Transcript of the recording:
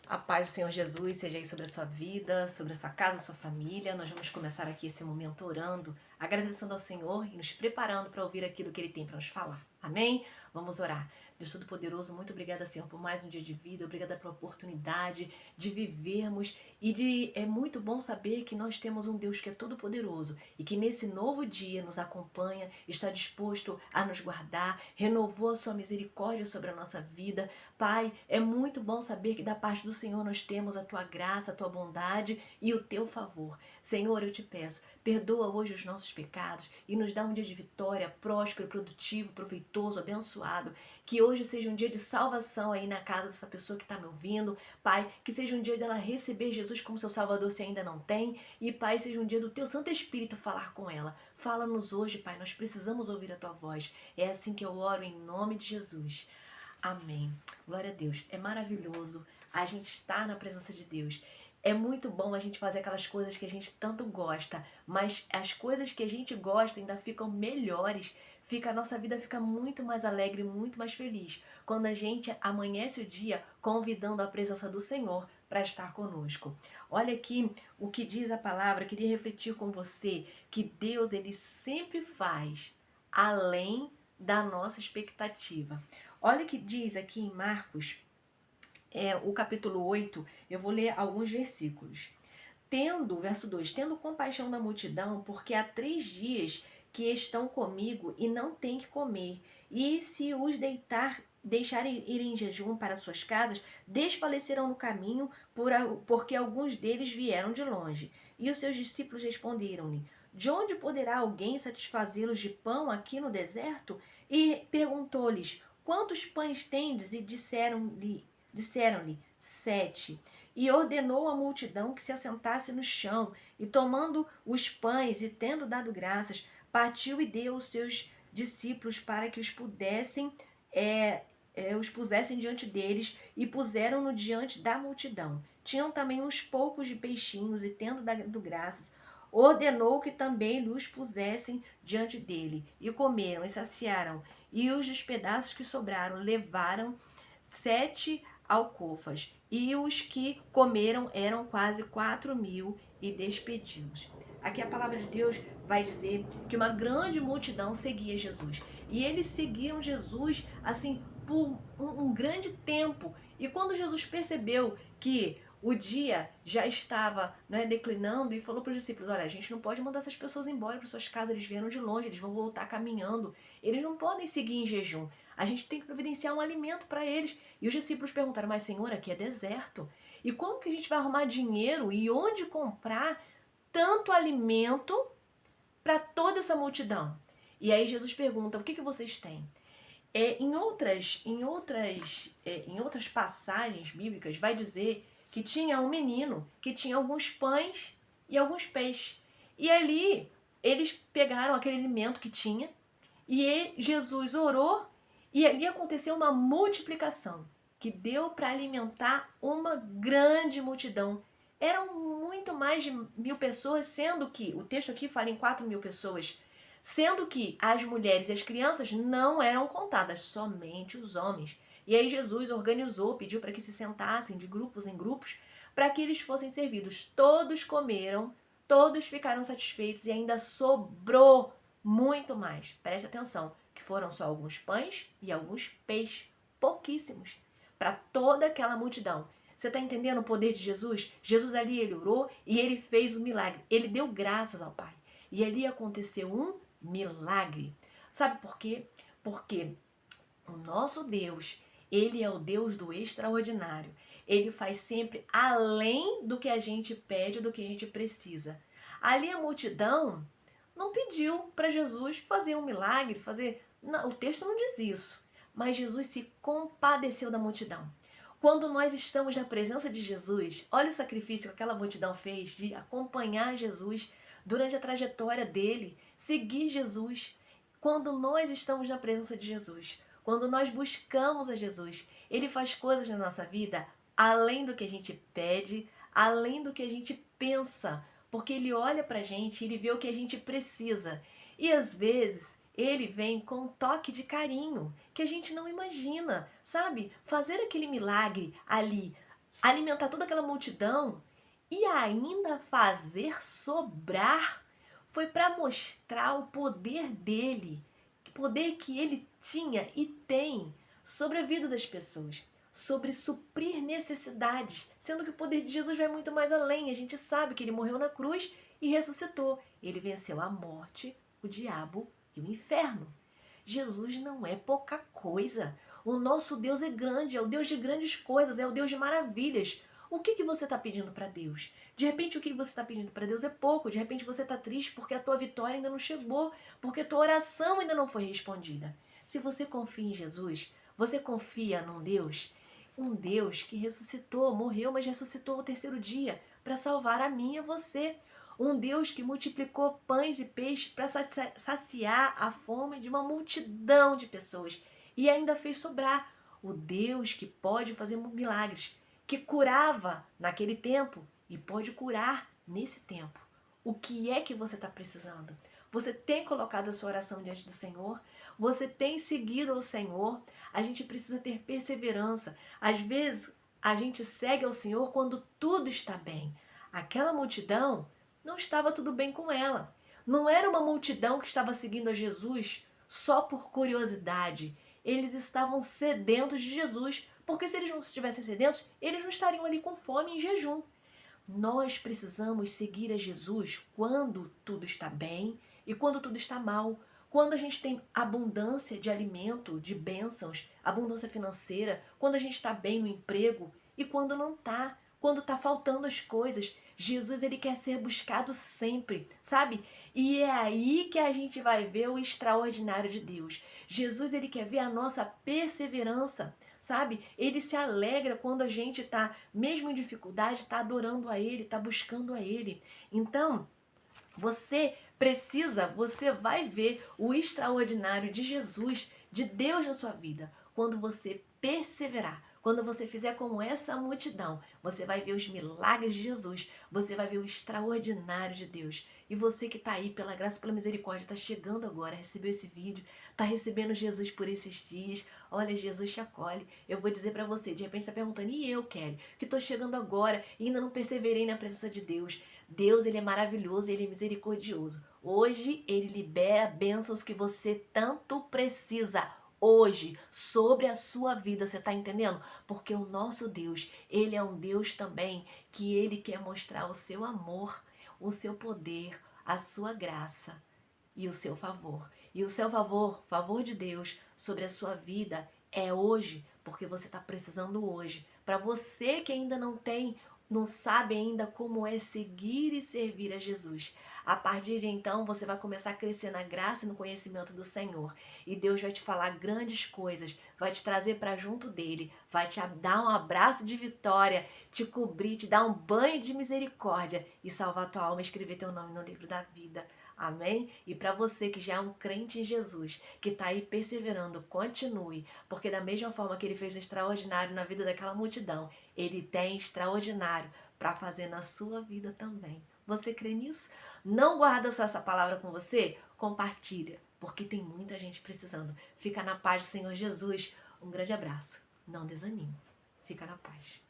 A paz do Senhor Jesus seja aí sobre a sua vida, sobre a sua casa, a sua família. Nós vamos começar aqui esse momento orando, agradecendo ao Senhor e nos preparando para ouvir aquilo que Ele tem para nos falar. Amém? Vamos orar. Deus Todo-Poderoso, muito obrigada, Senhor, por mais um dia de vida. Obrigada pela oportunidade de vivermos é muito bom saber que nós temos um Deus que é todo-poderoso e que nesse novo dia nos acompanha, está disposto a nos guardar, renovou a sua misericórdia sobre a nossa vida. Pai, é muito bom saber que da parte do Senhor nós temos a tua graça, a tua bondade e o teu favor. Senhor, eu te peço, perdoa hoje os nossos pecados e nos dá um dia de vitória, próspero, produtivo, proveitoso, abençoado. Que hoje seja um dia de salvação aí na casa dessa pessoa que está me ouvindo. Pai, que seja um dia dela receber Jesus como seu Salvador se ainda não tem. E, Pai, seja um dia do teu Santo Espírito falar com ela. Fala-nos hoje, Pai, nós precisamos ouvir a tua voz. É assim que eu oro em nome de Jesus. Amém. Glória a Deus. É maravilhoso a gente estar na presença de Deus. É muito bom a gente fazer aquelas coisas que a gente tanto gosta, mas as coisas que a gente gosta ainda ficam melhores. A nossa vida fica muito mais alegre, muito mais feliz quando a gente amanhece o dia convidando a presença do Senhor para estar conosco. Olha aqui o que diz a palavra, eu queria refletir com você que Deus ele sempre faz além da nossa expectativa. Olha o que diz aqui em Marcos, o capítulo 8, eu vou ler alguns versículos. Verso 2, tendo compaixão da multidão, porque há 3 dias que estão comigo e não têm que comer, e se os deixarem ir em jejum para suas casas, desfalecerão no caminho, porque alguns deles vieram de longe. E os seus discípulos responderam-lhe, de onde poderá alguém satisfazê-los de pão aqui no deserto? E perguntou-lhes, quantos pães tendes? E disseram-lhe 7. E ordenou à multidão que se assentasse no chão, e tomando os pães e tendo dado graças, partiu e deu aos seus discípulos para que os pusessem diante deles, e puseram-no diante da multidão. Tinham também uns poucos de peixinhos, e tendo dado graças, ordenou que também lhes pusessem diante dele. E comeram e saciaram, e os despedaços que sobraram levaram 7 alcofas, e os que comeram eram quase 4.000 e despediu-os. Aqui a palavra de Deus vai dizer que uma grande multidão seguia Jesus. E eles seguiam Jesus assim por um grande tempo. E quando Jesus percebeu que o dia já estava, né, declinando, e falou para os discípulos, olha, a gente não pode mandar essas pessoas embora para suas casas, eles vieram de longe, eles vão voltar caminhando, eles não podem seguir em jejum, a gente tem que providenciar um alimento para eles. E os discípulos perguntaram, mas Senhor, aqui é deserto, e como que a gente vai arrumar dinheiro e onde comprar tanto alimento para toda essa multidão? E aí Jesus pergunta, o que vocês têm? Em outras passagens bíblicas vai dizer que tinha um menino que tinha alguns pães e alguns peixes. E ali eles pegaram aquele alimento que tinha e Jesus orou e ali aconteceu uma multiplicação que deu para alimentar uma grande multidão. Eram muito mais de 1.000 pessoas, sendo que o texto aqui fala em 4.000 pessoas, sendo que as mulheres e as crianças não eram contadas, somente os homens. E aí Jesus organizou, pediu para que se sentassem de grupos em grupos, para que eles fossem servidos. Todos comeram, todos ficaram satisfeitos e ainda sobrou muito mais. Preste atenção, que foram só alguns pães e alguns peixes, pouquíssimos, para toda aquela multidão. Você está entendendo o poder de Jesus? Jesus ali, ele orou e ele fez o milagre. Ele deu graças ao Pai. E ali aconteceu um milagre. Sabe por quê? Porque o nosso Deus, ele é o Deus do extraordinário. Ele faz sempre além do que a gente pede, do que a gente precisa. Ali a multidão não pediu para Jesus fazer um milagre, Não, o texto não diz isso. Mas Jesus se compadeceu da multidão. Quando nós estamos na presença de Jesus, olha o sacrifício que aquela multidão fez de acompanhar Jesus durante a trajetória dele, seguir Jesus. Quando nós estamos na presença de Jesus, quando nós buscamos a Jesus, ele faz coisas na nossa vida além do que a gente pede, além do que a gente pensa, porque ele olha pra gente, ele vê o que a gente precisa. E às vezes ele vem com um toque de carinho que a gente não imagina, sabe? Fazer aquele milagre ali alimentar toda aquela multidão e ainda fazer sobrar. Foi para mostrar o poder dele, o poder que ele tinha e tem sobre a vida das pessoas, sobre suprir necessidades, sendo que o poder de Jesus vai muito mais além. A gente sabe que ele morreu na cruz e ressuscitou. Ele venceu a morte, o diabo e o inferno. Jesus não é pouca coisa. O nosso Deus é grande, é o Deus de grandes coisas, é o Deus de maravilhas. O que você está pedindo para Deus? De repente o que você está pedindo para Deus é pouco, de repente você está triste porque a tua vitória ainda não chegou, porque a tua oração ainda não foi respondida. Se você confia em Jesus, você confia num Deus, um Deus que ressuscitou, morreu, mas ressuscitou ao terceiro dia para salvar a mim e a você. Um Deus que multiplicou pães e peixes para saciar a fome de uma multidão de pessoas e ainda fez sobrar. O Deus que pode fazer milagres, que curava naquele tempo e pode curar nesse tempo. O que é que você está precisando? Você tem colocado a sua oração diante do Senhor? Você tem seguido o Senhor? A gente precisa ter perseverança. Às vezes a gente segue ao Senhor quando tudo está bem. Aquela multidão não estava tudo bem com ela. Não era uma multidão que estava seguindo a Jesus só por curiosidade. Eles estavam sedentos de Jesus, porque se eles não estivessem sedentos, eles não estariam ali com fome em jejum. Nós precisamos seguir a Jesus quando tudo está bem e quando tudo está mal. Quando a gente tem abundância de alimento, de bênçãos, abundância financeira, quando a gente está bem no emprego e quando não está, quando está faltando as coisas. Jesus, ele quer ser buscado sempre, sabe? E é aí que a gente vai ver o extraordinário de Deus. Jesus, ele quer ver a nossa perseverança, sabe? Ele se alegra quando a gente tá, mesmo em dificuldade, tá adorando a Ele, tá buscando a Ele. Então, você vai ver o extraordinário de Jesus, de Deus na sua vida, quando você perseverar. Quando você fizer como essa multidão, você vai ver os milagres de Jesus, você vai ver o extraordinário de Deus. E você que está aí, pela graça e pela misericórdia, está chegando agora, recebeu esse vídeo, está recebendo Jesus por esses dias. Olha, Jesus te acolhe. Eu vou dizer para você, de repente você está perguntando, e eu, Kelly, que estou chegando agora e ainda não perseverei na presença de Deus. Deus, ele é maravilhoso, ele é misericordioso. Hoje, ele libera bênçãos que você tanto precisa. Hoje, sobre a sua vida, você está entendendo? Porque o nosso Deus, ele é um Deus também que ele quer mostrar o seu amor, o seu poder, a sua graça e o seu favor. E o seu favor, favor de Deus sobre a sua vida é hoje, porque você está precisando hoje. Para você que ainda não sabe ainda como é seguir e servir a Jesus. A partir de então, você vai começar a crescer na graça e no conhecimento do Senhor. E Deus vai te falar grandes coisas, vai te trazer para junto dele, vai te dar um abraço de vitória, te cobrir, te dar um banho de misericórdia e salvar tua alma e escrever teu nome no livro da vida. Amém? E para você que já é um crente em Jesus, que está aí perseverando, continue, porque da mesma forma que ele fez extraordinário na vida daquela multidão, ele tem extraordinário para fazer na sua vida também. Você crê nisso? Não guarda só essa palavra com você? Compartilha, porque tem muita gente precisando. Fica na paz do Senhor Jesus. Um grande abraço. Não desanime. Fica na paz.